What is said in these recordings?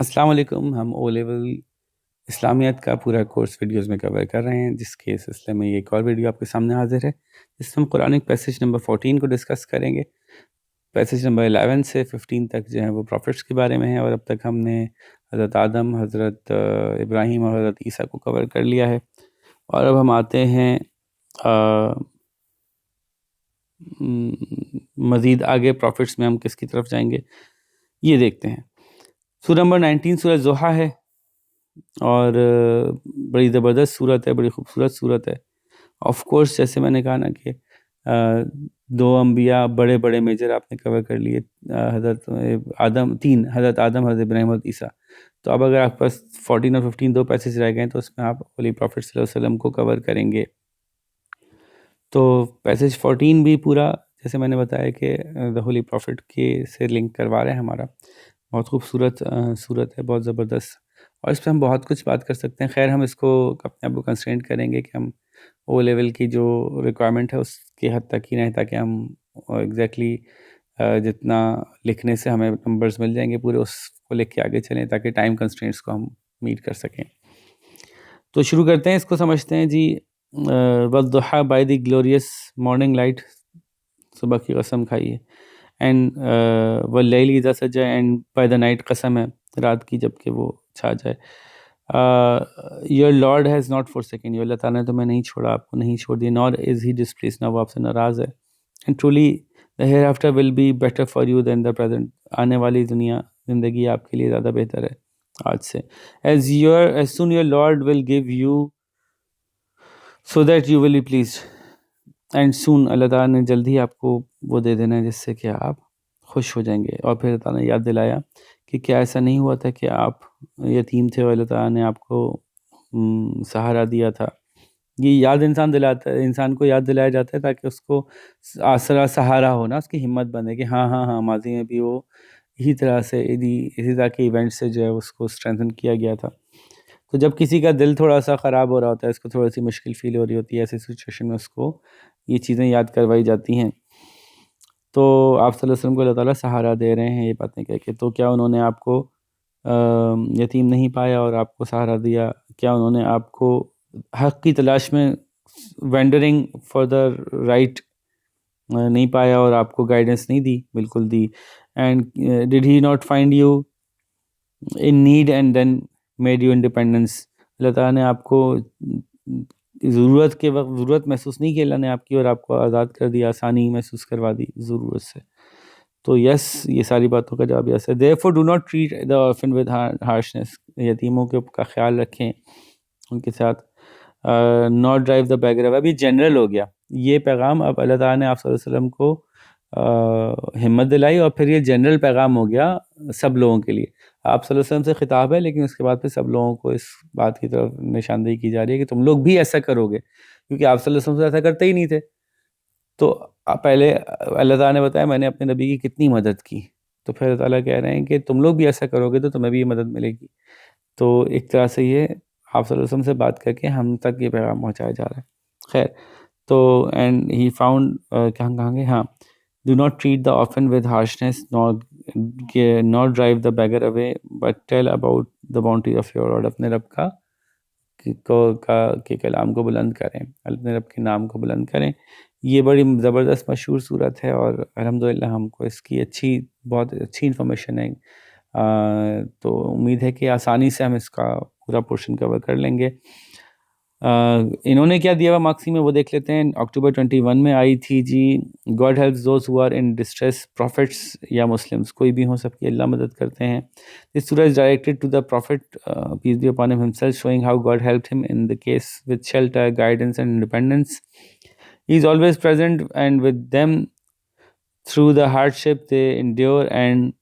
السلام علیکم. ہم او لیول اسلامیات کا پورا کورس ویڈیوز میں کور کر رہے ہیں، جس کے سلسلے میں یہ ایک اور ویڈیو آپ کے سامنے حاضر ہے، جس میں ہم قرآنک پیسج نمبر 14 کو ڈسکس کریں گے. پیسج نمبر 11 سے 15 تک جو ہے وہ پروفٹس کے بارے میں ہے، اور اب تک ہم نے حضرت آدم، حضرت ابراہیم اور حضرت عیسیٰ کو کور کر لیا ہے. اور اب ہم آتے ہیں مزید آگے پروفٹس میں ہم کس کی طرف جائیں گے یہ دیکھتے ہیں. سورہ نمبر 19 سورہ ضحیٰ ہے، اور بڑی زبردست صورت ہے، بڑی خوبصورت صورت ہے. آف کورس جیسے میں نے کہا نا کہ دو انبیاء بڑے بڑے میجر آپ نے کور کر لیے، حضرت آدم، حضرت آدم، حضرت ابراہیم اور عیسیٰ. تو اب اگر آپ کے پاس 14 اور 15 دو پیسز رہ گئے تو اس میں آپ ہولی پروفٹ صلی اللہ علیہ وسلم کو کور کریں گے. تو پیسج 14 بھی پورا جیسے میں نے بتایا کہ دا ہولی پروفٹ کے سے لنک کروا رہے ہیں ہمارا. بہت خوبصورت صورت ہے، بہت زبردست، اور اس پہ ہم بہت کچھ بات کر سکتے ہیں. خیر ہم اس کو اپنے آپ کو کنسٹرینٹ کریں گے کہ ہم او لیول کی جو ریکوائرمنٹ ہے اس کی حد تک ہی رہیں، تاکہ ہم ایگزیکٹلی جتنا لکھنے سے ہمیں نمبرز مل جائیں گے پورے، اس کو لکھ کے آگے چلیں تاکہ ٹائم کنسٹرینٹس کو ہم میٹ کر سکیں. تو شروع کرتے ہیں، اس کو سمجھتے ہیں جی. والضحیٰ، by the glorious morning light, صبح کی قسم کھائیے. اینڈ واللیل اذا سجا، اینڈ بائی دا نائٹ قسم ہے رات کی جب کہ وہ چھا جائے. Your lord has not forsaken you, اللہ تعالیٰ نے تمہیں نہیں چھوڑا، آپ کو نہیں چھوڑ دیا. نار از ہی ڈسپلیس، نہ وہ آپ سے ناراض ہے. And truly the hereafter will be better for you than the present, آنے والی دنیا زندگی آپ کے لیے زیادہ بہتر ہے آج سے. As soon your lord will give you so that you will be pleased, and soon, اللہ تعالیٰ نے جلد ہی آپ کو وہ دے دینا ہے جس سے کہ آپ خوش ہو جائیں گے. اور پھر اللہ تعالیٰ نے یاد دلایا کہ کیا ایسا نہیں ہوا تھا کہ آپ یتیم تھے اور اللہ تعالیٰ نے آپ کو سہارا دیا تھا. یہ یاد انسان دلاتا ہے، انسان کو یاد دلایا جاتا ہے تاکہ اس کو آسرا سہارا ہونا، اس کی ہمت بنے کہ ہاں ہاں ہاں ماضی میں بھی وہ اسی طرح سے اسی طرح کے ایونٹ سے جو ہے اس کو اسٹرینتھن کیا گیا تھا. تو جب کسی کا دل تھوڑا سا خراب ہو رہا ہوتا ہے، اس کو تھوڑی سی مشکل فیل ہو رہی ہوتی ہے، ایسی سچویشن میں اس کو یہ چیزیں یاد کروائی جاتی ہیں. تو آپ صلی اللہ علیہ وسلم کو اللہ تعالیٰ سہارا دے رہے ہیں یہ باتیں کہہ کے. تو کیا انہوں نے آپ کو یتیم نہیں پایا اور آپ کو سہارا دیا؟ کیا انہوں نے آپ کو حق کی تلاش میں وینڈرنگ فار دا رائٹ نہیں پایا اور آپ کو گائیڈنس نہیں دی؟ بالکل دی. And did he not find you in need and then made you independence, اللہ تعالیٰ نے آپ کو ضرورت کے وقت ضرورت محسوس نہیں کی، اللہ نے آپ کی، اور آپ کو آزاد کر دیا، آسانی محسوس کروا دی ضرورت سے. تو یس، یہ ساری باتوں کا جواب یس ہے. therefore do not treat the orphan with harshness، یتیموں کا خیال رکھیں ان کے ساتھ. not drive the beggar away، ابھی جنرل ہو گیا یہ پیغام. اب اللہ تعالیٰ نے آپ صلی اللہ علیہ وسلم کو ہمت دلائی، اور پھر یہ جنرل پیغام ہو گیا سب لوگوں کے لیے. آپ صلی اللہ علیہ وسلم سے خطاب ہے، لیکن اس کے بعد پھر سب لوگوں کو اس بات کی طرف نشاندہی کی جا رہی ہے کہ تم لوگ بھی ایسا کرو گے، کیونکہ آپ صلی اللہ علیہ وسلم سے ایسا کرتے ہی نہیں تھے. تو پہلے اللہ تعالیٰ نے بتایا میں نے اپنے نبی کی کتنی مدد کی، تو پھر اللہ تعالیٰ کہہ رہے ہیں کہ تم لوگ بھی ایسا کرو گے تو تمہیں بھی یہ مدد ملے گی. تو ایک طرح سے یہ آپ صلی اللہ علیہ وسلم سے بات کر کے ہم تک یہ پیغام پہنچایا جا رہا ہے. خیر تو اینڈ ہی فاؤنڈ، کہاں گے، ہاں، do not treat the orphan with harshness nor drive the beggar away but tell about the bounty of your Lord. اپنے رب کے کلام کو بلند کریں، اپنے رب کے نام کو بلند کریں. یہ بڑی زبردست مشہور صورت ہے، اور الحمدللہ ہم کو اس کی بہت اچھی انفارمیشن ہے. تو امید ہے کہ آسانی سے ہم اس کا پورا پورشن کور کر لیں گے. انہوں نے کیا دیا ہوا مارکسی میں وہ دیکھ لیتے ہیں. اکتوبر 21 میں آئی تھی جی، God helps those who are in distress, prophets یا مسلمس، کوئی بھی ہو، سب کی اللہ مدد کرتے ہیں. دس سورہ is directed to the prophet peace be upon him himself, showing how God helped him in the case with shelter, guidance and independence. He is always present and with them through the hardship they endure and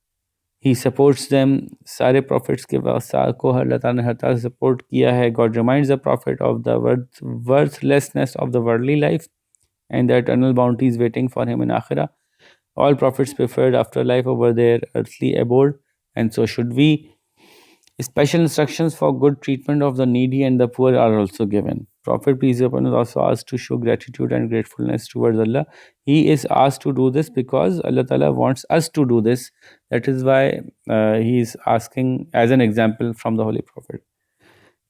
he supports them. سارے prophets کے واسطہ کو اللہ تعالیٰ نے ہر طرح سے support کیا ہے. God reminds the prophet of the worth lessons of the worldly life and the eternal bounties waiting for ہم ان آخرہ. All prophets preferred afterlife over their earthly abode, and so should we. Special instructions for good treatment of the needy and the poor are also given. Prophet peace be upon him is also asked to show gratitude and gratefulness towards Allah. He is asked to do this because Allah Ta'ala wants us to do this. That is why he is asking as an example from the Holy Prophet.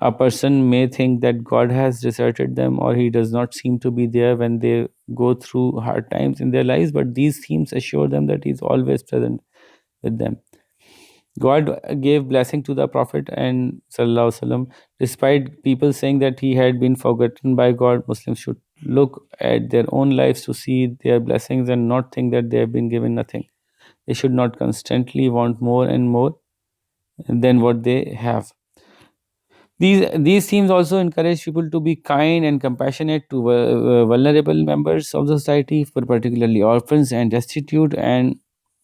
A person may think that God has deserted them or he does not seem to be there when they go through hard times in their lives, but these themes assure them that he is always present with them. God gave blessing to the Prophet and Sallallahu Alaihi Wasallam. Despite people saying that he had been forgotten by God, Muslims should look at their own lives to see their blessings and not think that they have been given nothing. They should not constantly want more and more than what they have. These themes also encourage people to be kind and compassionate to vulnerable members of the society, for particularly orphans and destitute. And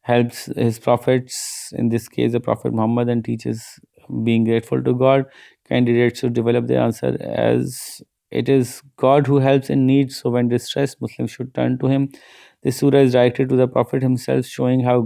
helps his prophets, in this case the Prophet Muhammad, and teaches being grateful to God. Candidates should develop their answer as it is God who helps in need, so when distressed, Muslims should turn to him. This surah is directed to the Prophet himself, showing how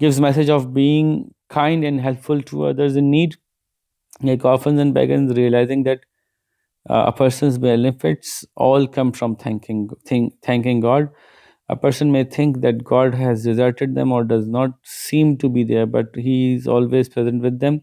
Gives message of being kind and helpful to others in need, like orphans and beggars, realizing that a person's benefits all come from thanking God. A person may think that God has deserted them or does not seem to be there, but he is always present with them.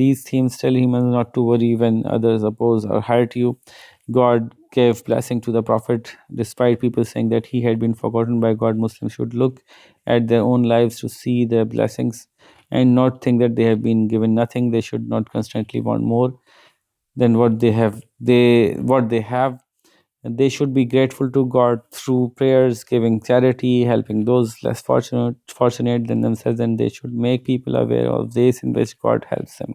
These themes tell humans not to worry when others oppose or hurt you. God gave blessing to the Prophet despite people saying that he had been forgotten by God. Muslims should look at their own lives to see their blessings and not think that they have been given nothing. They should not constantly want more than what they have. They should be grateful to God through prayers, giving charity, helping those less fortunate than themselves, and they should make people aware of ways in which God helps them.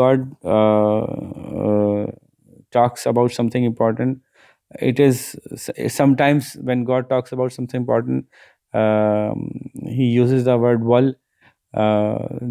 God talks about something important, it is sometimes when God talks about something important, he uses the word wal,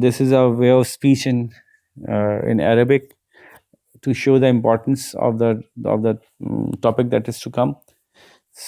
this is a way of speech in Arabic to show the importance of the topic that is to come.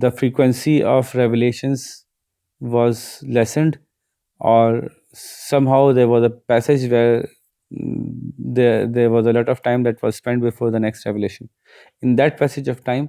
the frequency of revelations was lessened, or somehow there was a passage where there was a lot of time that was spent before the next revelation. In that passage of time,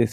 This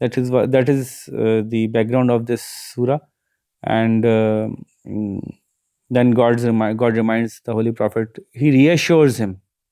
That is the background of this surah. And then God reminds the Holy Prophet, he reassures him,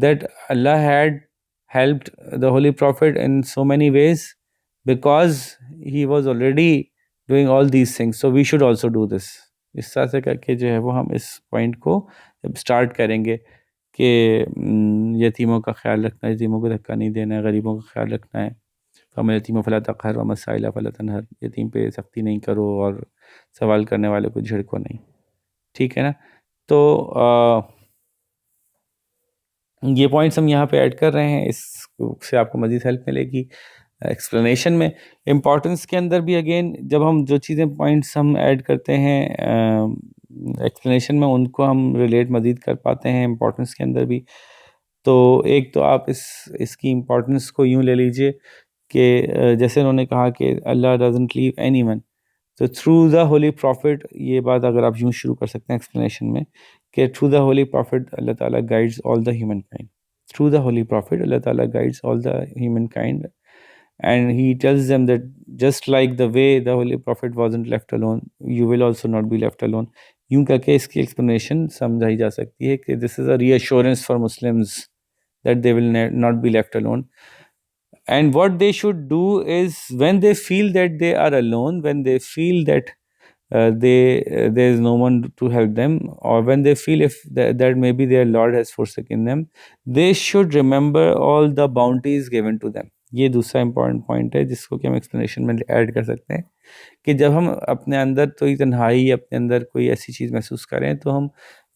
that Allah had helped the Holy Prophet in so many ways because he was already doing all these things, so we should also do this. اس طرح سے کر کے جو ہے وہ ہم اس point کو جب اسٹارٹ کریں گے کہ یتیموں کا خیال رکھنا ہے، یتیموں کو دھکا نہیں دینا ہے، غریبوں کا خیال رکھنا ہے، فَأَمَّا الْيَتِيمُ فَلَا تَقْهَرْ وَأَمَّا السَّائِلَ فَلَا تَنْهَرْ، یتیم پہ سختی نہیں کرو اور سوال کرنے والے کو جھڑکو نہیں، ٹھیک ہے نا. تو یہ پوائنٹس ہم یہاں پہ ایڈ کر رہے ہیں، اس سے آپ کو مزید ہیلپ ملے گی ایکسپلینیشن میں. امپورٹنس کے اندر بھی اگین جب ہم جو چیزیں پوائنٹس ہم ایڈ کرتے ہیں ایکسپلینیشن میں، ان کو ہم ریلیٹ مزید کر پاتے ہیں امپورٹنس کے اندر بھی. تو ایک تو آپ اس کی امپورٹنس کو یوں لے لیجئے کہ جیسے انہوں نے کہا کہ اللہ ڈزنٹ لیو اینی ون، تو تھرو دا ہولی پروفٹ، یہ بات اگر آپ یوں شروع کر سکتے ہیں ایکسپلینیشن میں کہ تھرو دا ہولی پروفٹ اللہ تعالیٰ guides all the humankind. Through the holy prophet اللہ تعالیٰ guides all the humankind and he tells them that just like the way the holy prophet wasn't left alone, you will also not be left alone. یوں کر کے اس کی explanation سمجھائی جا سکتی ہے کہ this is a reassurance for Muslims that they will not be left alone. And what they should do is when they feel that they are alone, when they feel that there is no one to help them, or when they feel if that maybe their Lord has forsaken them, they should remember all the bounties given to them. یہ دوسرا important point ہے جس کو کہ ہم explanation میں add کر سکتے ہیں کہ جب ہم اپنے اندر تو تنہائی، اپنے اندر کوئی ایسی چیز محسوس کریں تو ہم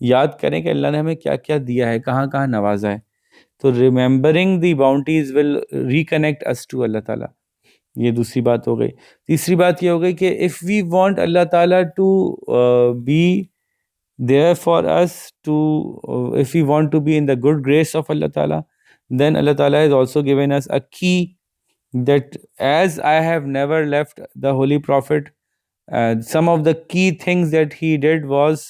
یاد کریں کہ اللہ نے ہمیں کیا کیا دیا ہے، کہاں کہاں نوازا ہے. تو remembering the bounties will reconnect us to اللہ تعالیٰ. یہ دوسری بات ہو گئی. تیسری بات یہ ہو گئی کہ اف وی وانٹ اللہ تعالیٰ to be there for us, to if we want to be in the good grace of اللہ تعالیٰ، then Allah Ta'ala has also given us a key that as I have never left the Holy Prophet, some of the key things that he did was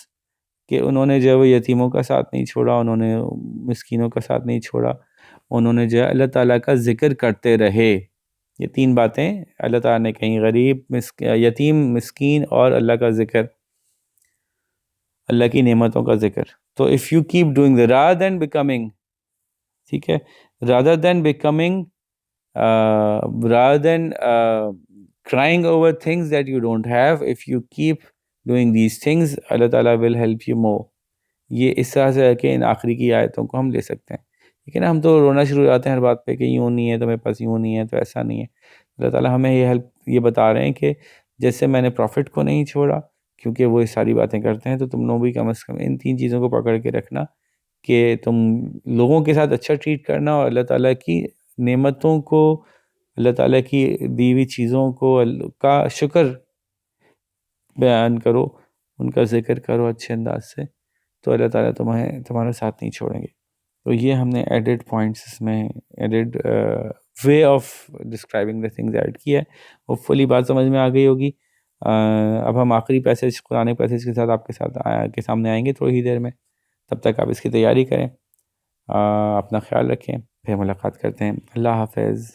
کہ انہوں نے جو ہے وہ یتیموں کا ساتھ نہیں چھوڑا، انہوں نے مسکینوں کا ساتھ نہیں چھوڑا، انہوں نے جو ہے اللہ تعالیٰ کا ذکر کرتے رہے. یہ تین باتیں اللہ تعالیٰ نے کہیں، غریب، یتیم، مسکین اور اللہ کا ذکر، اللہ کی نعمتوں کا ذکر. تو if you keep doing the rather than becoming، ٹھیک ہے، rather than becoming rather than crying over things that you don't have, if you keep doing these things اللہ تعالیٰ will help you more. یہ اس طرح سے ہے کہ ان آخری کی آیتوں کو ہم لے سکتے ہیں. ٹھیک ہے نا، ہم تو رونا شروع ہو جاتے ہیں ہر بات پہ کہ یوں نہیں ہے تو میرے پاس، یوں نہیں ہے تو ایسا نہیں ہے. اللہ تعالیٰ ہمیں یہ بتا رہے ہیں کہ جیسے میں نے پروفٹ کو نہیں چھوڑا کیونکہ وہ یہ ساری باتیں کرتے ہیں، تو تم لوگ بھی کم از کم ان تین چیزوں کو پکڑ کے رکھنا کہ تم لوگوں کے ساتھ اچھا ٹریٹ کرنا، اور اللہ تعالیٰ کی نعمتوں کو، اللہ تعالیٰ کی دی ہوئی چیزوں کو کا شکر بیان کرو، ان کا ذکر کرو اچھے انداز سے، تو اللہ تعالیٰ تمہارا ساتھ نہیں چھوڑیں گے. تو یہ ہم نے ایڈڈ پوائنٹس اس میں، added way of describing the things add کیا ہے. ہوپ فلی بات سمجھ میں آ گئی ہوگی. اب ہم آخری پیسج، قرآن پیسج کے ساتھ آپ کے سامنے آئیں گے تھوڑی ہی دیر میں. تب تک آپ اس کی تیاری کریں، اپنا خیال رکھیں، پھر ملاقات کرتے ہیں. اللہ حافظ.